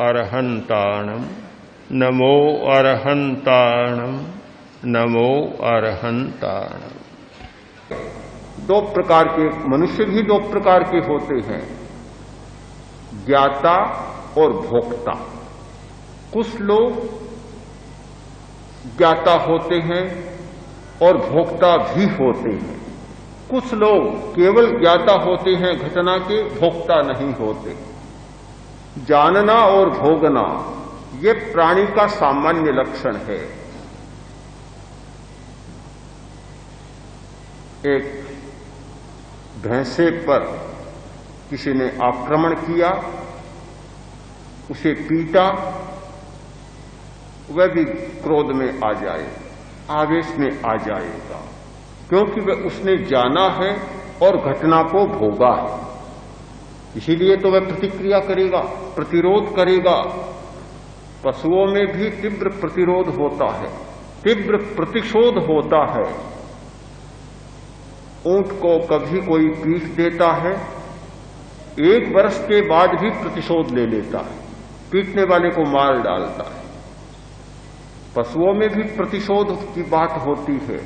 अरहंताणम नमो अरहंताणम नमो अरहंताणम। दो प्रकार के मनुष्य भी दो प्रकार के होते हैं, ज्ञाता और भोक्ता। कुछ लोग ज्ञाता होते हैं और भोक्ता भी होते हैं। कुछ लोग केवल ज्ञाता होते हैं घटना के, भोक्ता नहीं होते। जानना और भोगना ये प्राणी का सामान्य लक्षण है। एक भैंसे पर किसी ने आक्रमण किया, उसे पीटा, वह भी क्रोध में आ जाए, आवेश में आ जाएगा, क्योंकि वह उसने जाना है और घटना को भोगा है। इसीलिए तो वह प्रतिक्रिया करेगा, प्रतिरोध करेगा। पशुओं में भी तीव्र प्रतिरोध होता है, तीव्र प्रतिशोध होता है। ऊंट को कभी कोई पीट देता है, 1 वर्ष के बाद भी प्रतिशोध ले लेता है, पीटने वाले को मार डालता है। पशुओं में भी प्रतिशोध की बात होती है।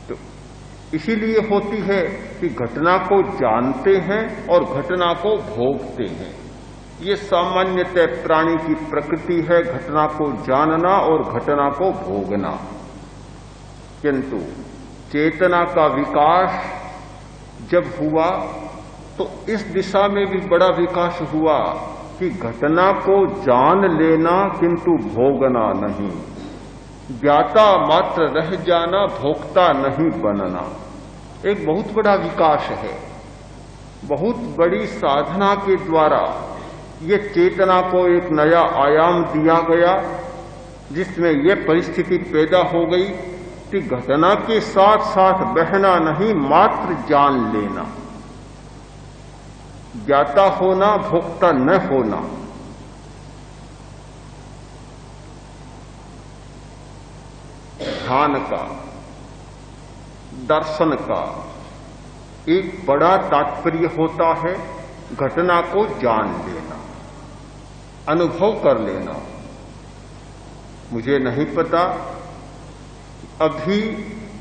तो इसीलिए होती है कि घटना को जानते हैं और घटना को भोगते हैं। ये सामान्यतः प्राणी की प्रकृति है, घटना को जानना और घटना को भोगना। किंतु चेतना का विकास जब हुआ तो इस दिशा में भी बड़ा विकास हुआ कि घटना को जान लेना किंतु भोगना नहीं, ज्ञाता मात्र रह जाना, भोक्ता नहीं बनना। एक बहुत बड़ा विकास है। बहुत बड़ी साधना के द्वारा ये चेतना को एक नया आयाम दिया गया, जिसमें ये परिस्थिति पैदा हो गई कि घटना के साथ साथ बहना नहीं, मात्र जान लेना, ज्ञाता होना, भोक्ता न होना। ध्यान का, दर्शन का एक बड़ा तात्पर्य होता है घटना को जान लेना, अनुभव कर लेना। मुझे नहीं पता अभी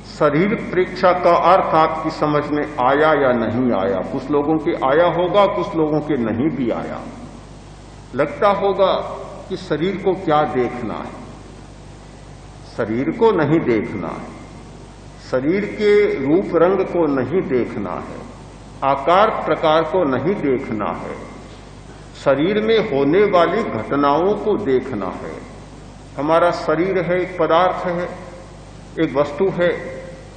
शरीर परीक्षा का अर्थ आपकी समझ में आया या नहीं आया। कुछ लोगों के आया होगा, कुछ लोगों के नहीं भी आया। लगता होगा कि शरीर को क्या देखना है। शरीर को नहीं देखना है, शरीर के रूप रंग को नहीं देखना है, आकार प्रकार को नहीं देखना है, शरीर में होने वाली घटनाओं को देखना है। हमारा शरीर है, एक पदार्थ है, एक वस्तु है,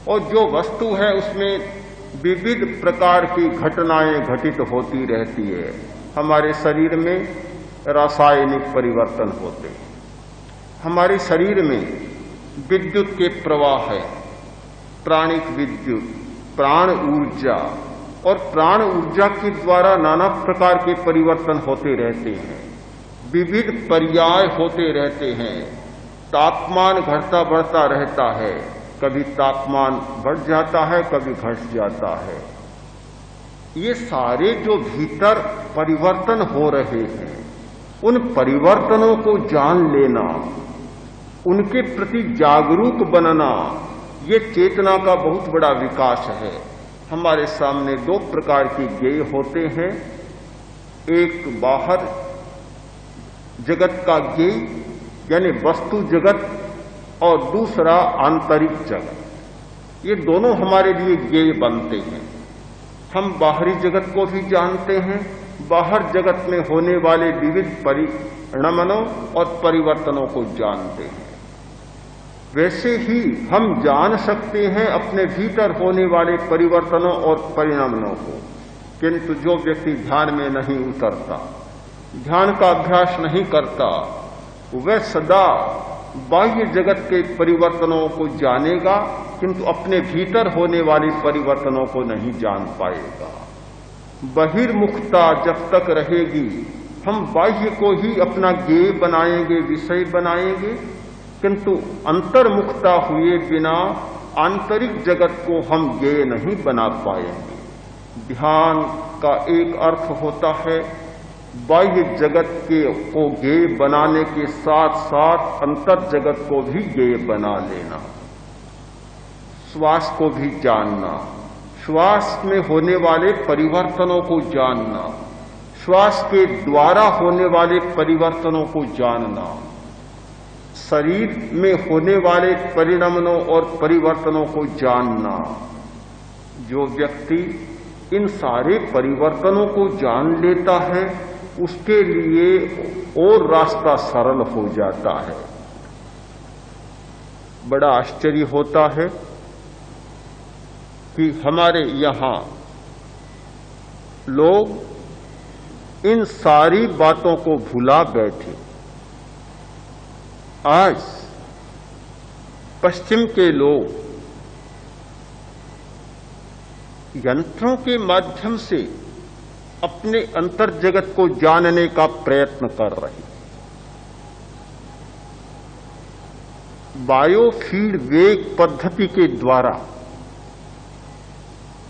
और जो वस्तु है उसमें विविध प्रकार की घटनाएं घटित होती रहती है। हमारे शरीर में रासायनिक परिवर्तन होते हैं, हमारे शरीर में विद्युत के प्रवाह है, प्राणिक विद्युत, प्राण ऊर्जा, और प्राण ऊर्जा के द्वारा नाना प्रकार के परिवर्तन होते रहते हैं, विविध पर्याय होते रहते हैं। तापमान घटता बढ़ता रहता है, कभी तापमान बढ़ जाता है, कभी घट जाता है। ये सारे जो भीतर परिवर्तन हो रहे हैं, उन परिवर्तनों को जान लेना, उनके प्रति जागरूक बनना, ये चेतना का बहुत बड़ा विकास है। हमारे सामने 2 प्रकार के ज्ञेय होते हैं, एक बाहर जगत का ज्ञेय यानी वस्तु जगत, और दूसरा आंतरिक जगत। ये दोनों हमारे लिए ज्ञेय बनते हैं। हम बाहरी जगत को भी जानते हैं, बाहर जगत में होने वाले विविध परिणमनों और परिवर्तनों को जानते हैं। वैसे ही हम जान सकते हैं अपने भीतर होने वाले परिवर्तनों और परिणमनों को। किंतु जो व्यक्ति ध्यान में नहीं उतरता, ध्यान का अभ्यास नहीं करता, वह सदा बाह्य जगत के परिवर्तनों को जानेगा, किंतु अपने भीतर होने वाले परिवर्तनों को नहीं जान पाएगा। बहिर्मुखता जब तक रहेगी, हम बाह्य को ही अपना ज्ञेय बनाएंगे, विषय बनाएंगे, किंतु अंतर्मुखता हुए बिना आंतरिक जगत को हम ज्ञेय नहीं बना पाएंगे। ध्यान का एक अर्थ होता है बाह्य जगत को ज्ञेय बनाने के साथ साथ अंतर जगत को भी ज्ञेय बना लेना, श्वास को भी जानना, श्वास में होने वाले परिवर्तनों को जानना, श्वास के द्वारा होने वाले परिवर्तनों को जानना, शरीर में होने वाले परिणमनों और परिवर्तनों को जानना। जो व्यक्ति इन सारे परिवर्तनों को जान लेता है उसके लिए और रास्ता सरल हो जाता है। बड़ा आश्चर्य होता है कि हमारे यहां लोग इन सारी बातों को भुला बैठे। आज पश्चिम के लोग यंत्रों के माध्यम से अपने अंतर जगत को जानने का प्रयत्न कर रहे हैं। बायोफीडबैक पद्धति के द्वारा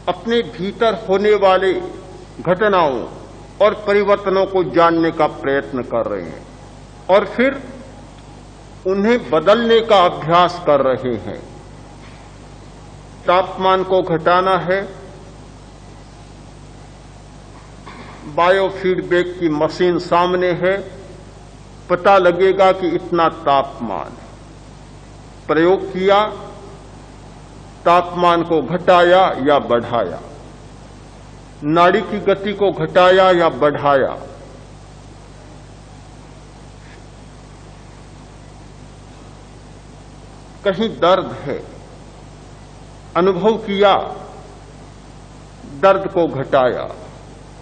अपने भीतर होने वाले घटनाओं और परिवर्तनों को जानने का प्रयत्न कर रहे हैं और फिर उन्हें बदलने का अभ्यास कर रहे हैं। तापमान को घटाना है, बायोफीडबैक की मशीन सामने है, पता लगेगा कि इतना तापमान। प्रयोग किया, तापमान को घटाया या बढ़ाया, नाड़ी की गति को घटाया या बढ़ाया, कहीं दर्द है, अनुभव किया, दर्द को घटाया,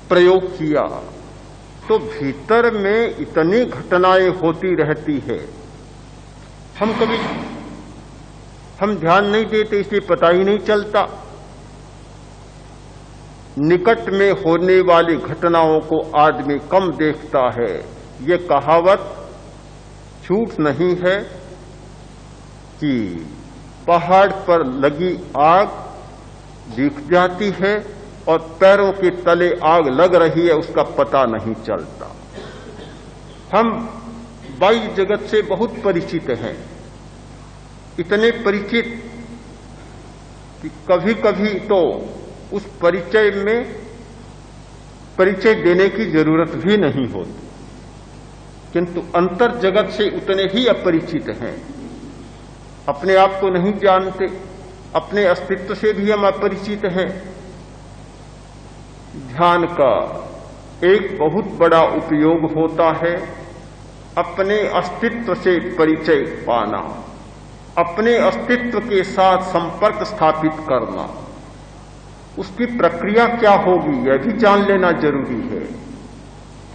प्रयोग किया, तो भीतर में इतनी घटनाएं होती रहती है। हम ध्यान नहीं देते, इसलिए पता ही नहीं चलता। निकट में होने वाली घटनाओं को आदमी कम देखता है। ये कहावत झूठ नहीं है कि पहाड़ पर लगी आग दिख जाती है और पैरों के तले आग लग रही है, उसका पता नहीं चलता। हम बाह्य जगत से बहुत परिचित हैं, इतने परिचित कि कभी कभी तो उस परिचय में परिचय देने की जरूरत भी नहीं होती, किंतु अंतर जगत से उतने ही अपरिचित हैं। अपने आप को नहीं जानते, अपने अस्तित्व से भी हम अपरिचित हैं। ध्यान का एक बहुत बड़ा उपयोग होता है अपने अस्तित्व से परिचय पाना, अपने अस्तित्व के साथ संपर्क स्थापित करना। उसकी प्रक्रिया क्या होगी यह भी जान लेना जरूरी है।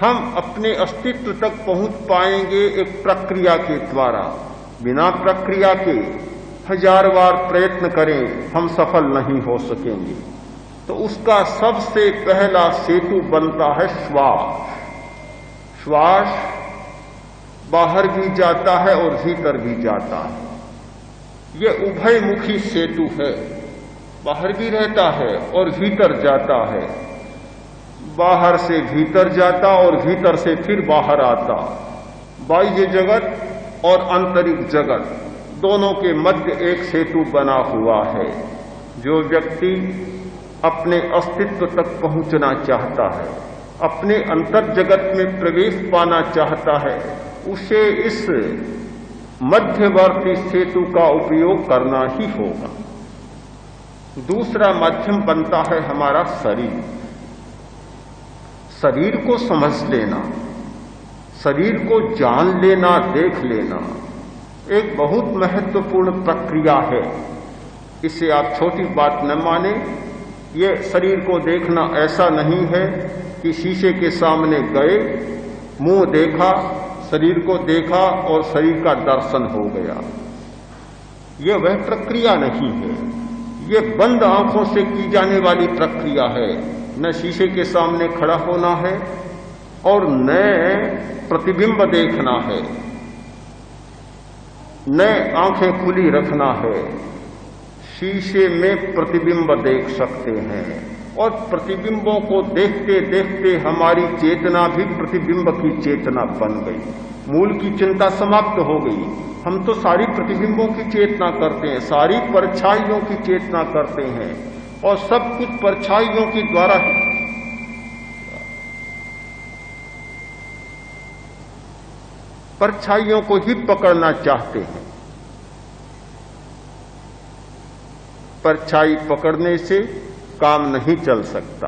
हम अपने अस्तित्व तक पहुंच पाएंगे एक प्रक्रिया के द्वारा। बिना प्रक्रिया के 1000 बार प्रयत्न करें हम सफल नहीं हो सकेंगे। तो उसका सबसे पहला सेतु बनता है श्वास। श्वास बाहर भी जाता है और भीतर भी जाता है। ये उभयमुखी सेतु है, बाहर भी रहता है और भीतर जाता है, बाहर से भीतर जाता और भीतर से फिर बाहर आता। बाह्य जगत और आंतरिक जगत दोनों के मध्य एक सेतु बना हुआ है। जो व्यक्ति अपने अस्तित्व तक पहुंचना चाहता है, अपने अंतर जगत में प्रवेश पाना चाहता है, उसे इस मध्यवर्ती सेतु का उपयोग करना ही होगा। दूसरा माध्यम बनता है हमारा शरीर। शरीर को समझ लेना, शरीर को जान लेना, देख लेना एक बहुत महत्वपूर्ण प्रक्रिया है। इसे आप छोटी बात न माने। ये शरीर को देखना ऐसा नहीं है कि शीशे के सामने गए, मुंह देखा, शरीर को देखा और शरीर का दर्शन हो गया। ये वह प्रक्रिया नहीं है। ये बंद आंखों से की जाने वाली प्रक्रिया है। न शीशे के सामने खड़ा होना है और न प्रतिबिंब देखना है, न आंखें खुली रखना है। शीशे में प्रतिबिंब देख सकते हैं, और प्रतिबिंबों को देखते देखते हमारी चेतना भी प्रतिबिंब की चेतना बन गई। मूल की चिंता समाप्त हो गई। हम तो सारी प्रतिबिंबों की चेतना करते हैं, सारी परछाइयों की चेतना करते हैं और सब कुछ परछाइयों के द्वारा ही। परछाइयों को ही पकड़ना चाहते हैं। परछाई पकड़ने से काम नहीं चल सकता।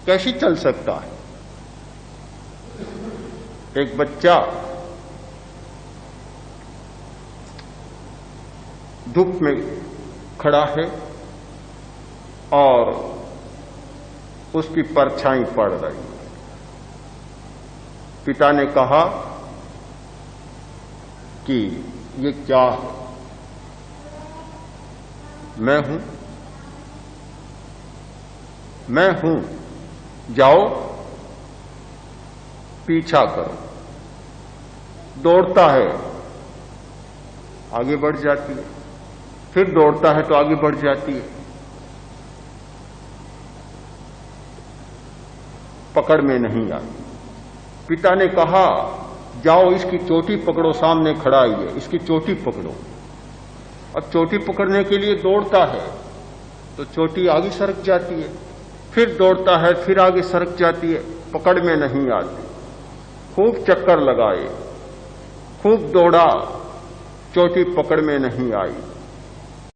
कैसे चल सकता है? एक बच्चा धूप में खड़ा है और उसकी परछाई पड़ रही। पिता ने कहा कि ये क्या है? मैं हूं, जाओ पीछा करो। दौड़ता है, आगे बढ़ जाती है, फिर दौड़ता है तो आगे बढ़ जाती है, पकड़ में नहीं आती। पिता ने कहा जाओ इसकी चोटी पकड़ो, सामने खड़ा ही है, इसकी चोटी पकड़ो। अब चोटी पकड़ने के लिए दौड़ता है तो चोटी आगे सरक जाती है, फिर दौड़ता है, फिर आगे सरक जाती है, पकड़ में नहीं आती। खूब चक्कर लगाए, खूब दौड़ा, चोटी पकड़ में नहीं आई।